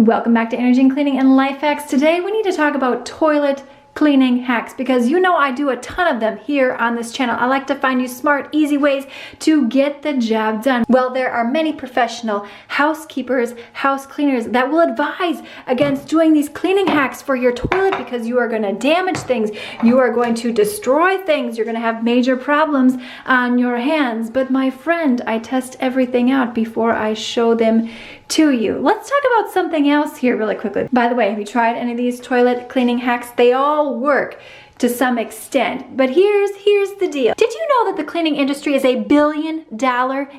Welcome back to Energy and Cleaning and Life Hacks. Today we need to talk about toilet cleaning hacks because you know I do a ton of them here on this channel. I like to find you smart, easy ways to get the job done. Well, there are many professional housekeepers, house cleaners that will advise against doing these cleaning hacks for your toilet because you are going to damage things, you are going to destroy things, you're going to have major problems on your hands. But my friend, I test everything out before I show them to you. Let's talk about something else here really quickly. By the way, have you tried any of these toilet cleaning hacks? They all work to some extent, but here's the deal. Did you know that the cleaning industry is $1 billion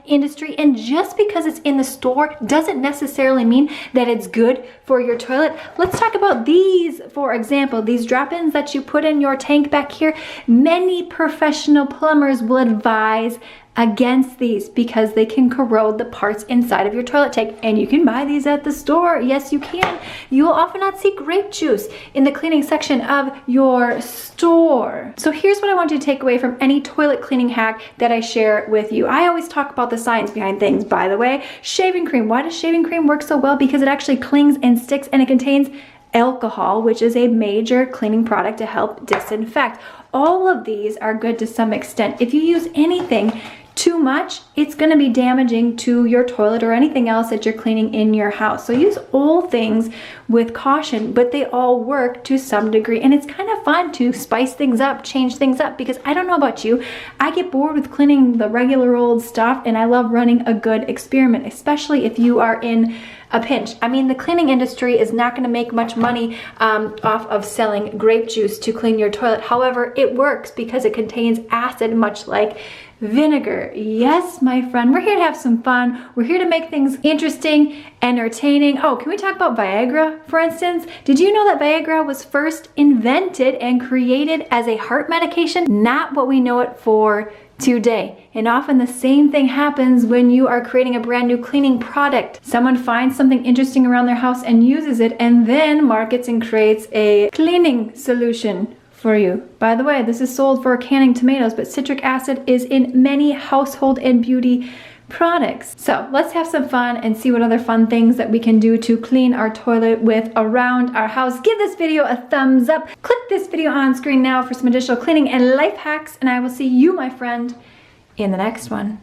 industry, and just because it's in the store doesn't necessarily mean that it's good for your toilet? Let's talk about these, for example, these drop-ins that you put in your tank back here. Many professional plumbers will advise against these because they can corrode the parts inside of your toilet tank, and you can buy these at the store. Yes, you can. You will often not see grape juice in the cleaning section of your store. So here's what I want you to take away from any toilet cleaning hack that I share with you. I always talk about the science behind things, by the way. Shaving cream. Why does shaving cream work so well? Because it actually clings and sticks, and it contains alcohol, which is a major cleaning product to help disinfect. All of these are good to some extent. If you use anything too much, it's going to be damaging to your toilet or anything else that you're cleaning in your house. So use all things with caution, but they all work to some degree. And it's kind of fun to spice things up, change things up, because I don't know about you, I get bored with cleaning the regular old stuff, and I love running a good experiment, especially if you are in a pinch. I mean, the cleaning industry is not going to make much money off of selling grape juice to clean your toilet. However, it works because it contains acid, much like vinegar. Yes, my friend, we're here to have some fun. We're here to make things interesting, entertaining. Oh, can we talk about Vinegar, for instance? Did you know that Vinegar was first invented and created as a heart medication? Not what we know it for today. And often the same thing happens when you are creating a brand new cleaning product. Someone finds something interesting around their house and uses it, and then markets and creates a cleaning solution for you. By the way, this is sold for canning tomatoes, but citric acid is in many household and beauty products. So let's have some fun and see what other fun things that we can do to clean our toilet with around our house. Give this video a thumbs up. Click this video on screen now for some additional cleaning and life hacks, and I will see you, my friend, in the next one.